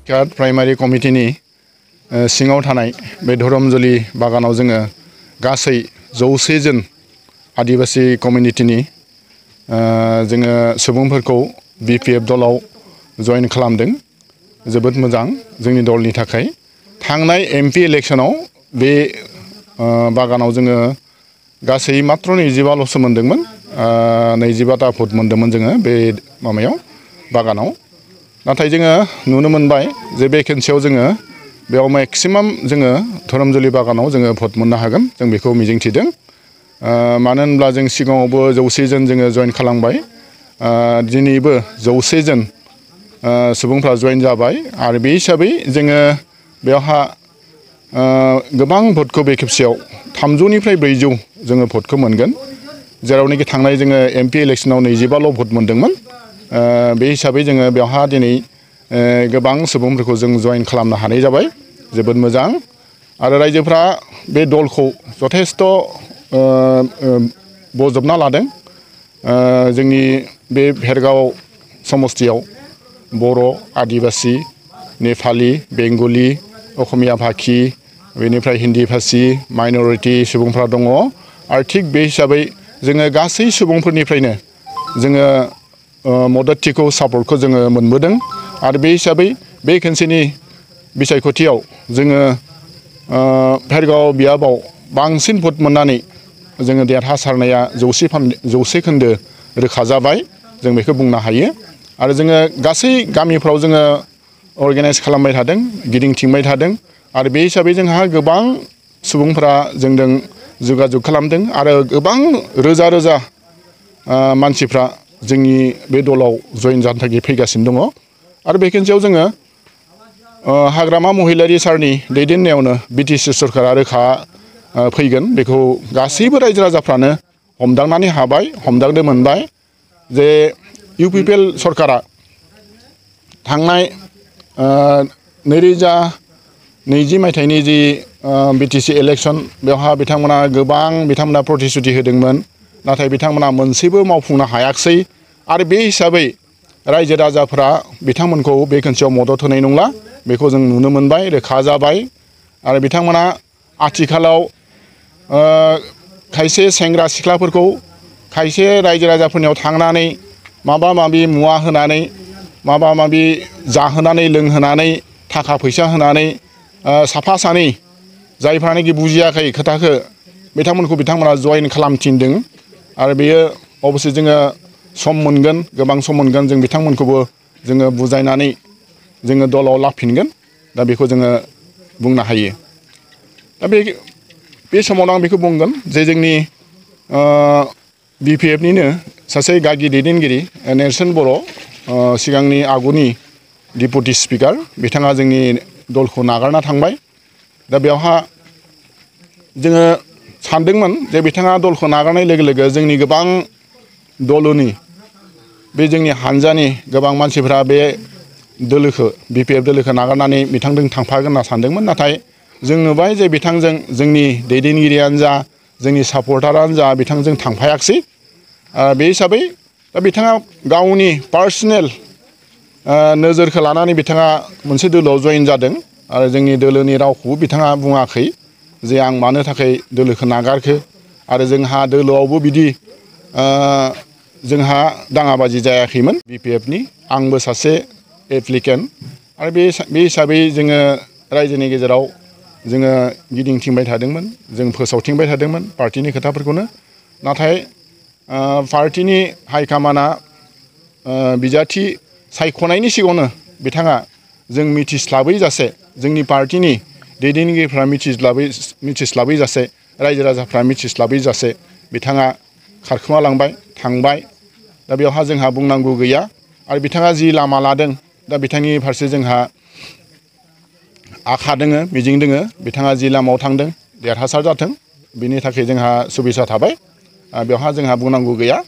Card primary कमिटिनि सिङाव थानाय बे धरमजुलि बागानाव जोङो गासै 100 जन आदिबासी कमिउनिटिनि जोङो सुबुंफोरखौ बिपिएफ दलाव जइन खालामदों। जोबोद मोजां जोंनि दलनि थाखाय। थांनाय एमपि इलेक्शनाव बे बागानाव जोङो गासै मात्र 25ल'सो मोनदोंमोन। 25टा भट मोनदोंमोन जोङो बे माबायाव बागानाव। नाथाय जोङो नुनो मोनबाय जे भेकेन्सियाव जोङो बेयाव मेक्सिमाम जोङो धरमजुलि बागानाव जोङो भट मोननो हागोन। जों बेखौ मिजिंथिदों। मानो होनब्ला जों सिगाङावबो 100 जन जोङो जइन खालामबाय। दिनैबो 100 जन सुबुंफ्रा जइन जाबाय आरो बे हिसाबै जोङो बेवहा गोबां भटखौ बे खेबसेयाव 300निफ्राय 400 जोङो भटखौ मोनगोन। जेरावनोखि थांनाय जोङो एमपि इलेक्शनाव 25ल' भट मोनदोंमोन। बे हिसाबै जोङो बेवहा दिनै गोबां सुबुंफोरखौ जों जइन खालामनो हानाय जाबाय। जोबोद मोजां आरो रायजोफ्रा बे दलखौ जथेस्थ' बजबना लादों। जोंनि बे भेरगाव समस्तियाव बर', आदिबासी, नेपाली, बेंगलि, असमिया भाषी, बेनिफ्राय हिन्दी भाषी माइनरिटि सुबुंफ्रा दङ। आरो थिग बे हिसाबै जोङो गासै सुबुंफोरनिफ्रायनो जोङो मददथिखौ सापर्टखौ जोङो मोनबोदों। आरो बे हिसाबै बे खेनसेनि बिसायख'थियाव जोङो भेरगाव बियाबाव बांसिन भट मोननानै जोङो देरहासारनाया 100 खोन्दो रोखा जाबाय। जों बेखौ बुंनो हायो। आरो जोङो गासै गामिफ्राव जोङो अर्गेनाइज खालामबाय थादों, गिदिंथिंबाय थादों। आरो बे हिसाबै जोंहा गोबां सुबुंफोरा जोंजों जगाजग खालामदों आरो गोबां रोजा रोजा मानसिफ्रा जोंनि बे दलाव जइन जानो थाखाय फैगासिनो दङ। आरो भेकेन्सियाव जोङो हाग्रामा महिलारि सारनि दैदेननायावनो बिटिसि सरकारा रोखा फैगोन बेखौ गासैबो रायजो राजाफ्रानो हमदांनानै हाबाय, हमदांनो मोनबाय जे इउपिपिएल सरकारा थांनाय 2020 मायथाइनि जि बिटिसि इलेक्शन बेवहा बिथांमोना प्रतिश्रुति होदोंमोन। नाथाय बिथांमोना मोनसेबो मावफुंनो हायाखिसै। आरो बे हिसाबै रायजो राजाफ्रा बिथांमोनखौ बे खेनसेयाव मदद होनाय नंला बेखौ जों नुनो मोनबाय, रोखा जाबाय। आरो बिथांमोना आथिखालाव खायसे सेंग्रा सिख्लाफोरखौ खायसे रायजो राजाफोरनियाव थांनानै माबा माबि मुवा होनानै माबा माबि जाहोनानै लोंहोनानै थाखा फैसा होनानै साफा सानै जायफ्रानोखि बुजियाखै खोथाखौ बिथांमोना जइन खालामथिनदों। आरो बेयो अबसे जोङो सम मोनगोन, गोबां सम मोनगोन जों बिथांमोनखौबो जोङो बुजायनानै जोङो दलाव लाफिनगोन। दा बेखौ जोङो बुंनो हायो। दा बे समावनो आं बेखौ बुंगोन जे जोंनि बिपिएफनिनो सासे गागि दैदेनगिरि नेर्सोन बर' सिगांनि आगुनि डिपुटि स्पिकार बिथाङा जोंनि दलखौ नागारना थांबाय। दा बेवहा जोङो सानदोंमोन जे बिथाङा दलखौ नागारनाय लोगो लोगो जोंनि गोबां दलनि बे जोंनि हानजानि गोबां मानसिफ्रा बे दोलोखौ बिपिएफ दोलोखौ नागारनानै बिथांजों थांफागोन होनना सानदोंमोन। नाथाय जों नुबाय जे बिथांजों जोंनि दैदेनगिरियानो जा जोंनि सापर्टारानो जा बिथांजों थांफायाखिसै। बे हिसाबै दा बिथाङा गावनि पार्सनेल नोजोरखौ लानानै बिथाङा मोनसे दोलोआव जइन जादों। आरो जोंनि दोलोनि रावखौबो बिथाङा बुङाखै जे आं मानो थाखाय दोलोखौ नागारखो। आरो जोंहा दोलोआवबो बिदि जोंहा दाङाबाजि जायाखैमोन बिपिएफनि। आंबो सासे एप्लिकेन्ट। आरो बे हिसाबै जोङो रायजोनि गेजेराव जोङो गिदिंथिंबाय थादोंमोन, जों फोसावथिंबाय थादोंमोन पार्टिनि खोथाफोरखौनो। नाथाय पार्टिनि हाइकामान्डआ बिजाथि सायख'नायनि सिगाङावनो बिथाङा जों मिथिस्लाबै जासे जोंनि पार्टिनि दैदेनगिरिफ्रा मिथिस्लाबै जासे रायजो राजाफ्रा मिथिस्लाबै जासे बिथाङा खारखोमा लांबाय, थांबाय। दा बेवहा जोंहा बुंनांगौ गैया। आरो बिथाङा जि लामा लादों दा बिथांनि फारसे जोंहा आखा दोङो, मिजिं दोङो। बिथाङा जि लामायाव थांदों देरहासार जाथों बिनि थाखाय जोंहा सुबिसा थाबाय। बेवहा जोंहा बुंनांगौ गैया।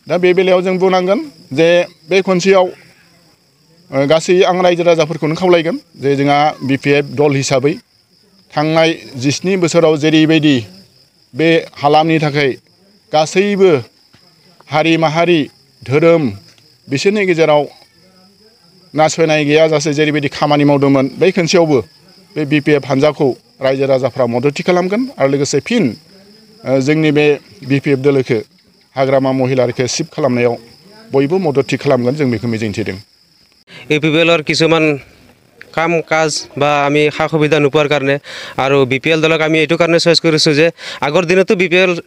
दा बे बेलायाव जों बुंनांगोन जे बे खनसेयाव गासै आं रायजो राजाफोरखौनो खावलायगोन जे जोंहा बिपिएफ दल हिसाबै थांनाय 17 बोसोराव जेरैबायदि बे हालामनि थाखाय गासैबो हारि माहारि धोरोम बिसोरनि गेजेराव नासयनाय गैयाजासे जेरैबायदि खामानि मावदोंमोन बै खोनसेयावबो बे BPF हानजाखौ रायजो राजाफ्रा मददथि खालामगोन आरो लोगोसे फिन जोंनि बे BPF दोलोखौ हाग्रामा महिलारिखौ सिफ खालामनायाव बयबो मददथि खालामगोन जों बेखौ मिजिंथिदों APPLৰ কিছুমান কাম কাজ বা আমি সা সুবিধা নোপোৱাৰ কাৰণে আৰু BPL দলক আমি এইটো কাৰণে চইচ কৰিছোঁ যে আগৰ দিনতো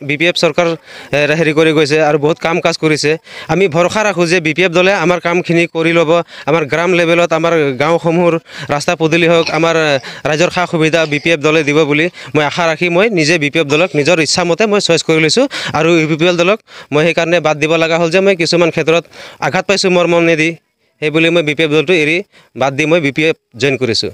BPF চৰকাৰ হেৰি কৰি গৈছে আৰু বহুত কাম কাজ কৰিছে আমি ভৰসা ৰাখোঁ যে BPF দলে আমাৰ কামখিনি কৰি ল'ব আমাৰ গ্ৰাম লেভেলত আমাৰ গাঁওসমূহৰ ৰাস্তা পদূলি হওক আমাৰ ৰাইজৰ সা সুবিধা BPF দলে দিব বুলি মই আশা ৰাখি মই নিজে BPF দলক নিজৰ ইচ্ছামতে মই চইচ কৰি লৈছোঁ আৰু APPL দলক মই সেইকাৰণে বাদ দিব লগা হ'ল যে মই কিছুমান ক্ষেত্ৰত আঘাত পাইছোঁ মোৰ মনেদি সেইবুলি মই BPF দলটো এৰি বাদ দি মই BPF জইন কৰিছোঁ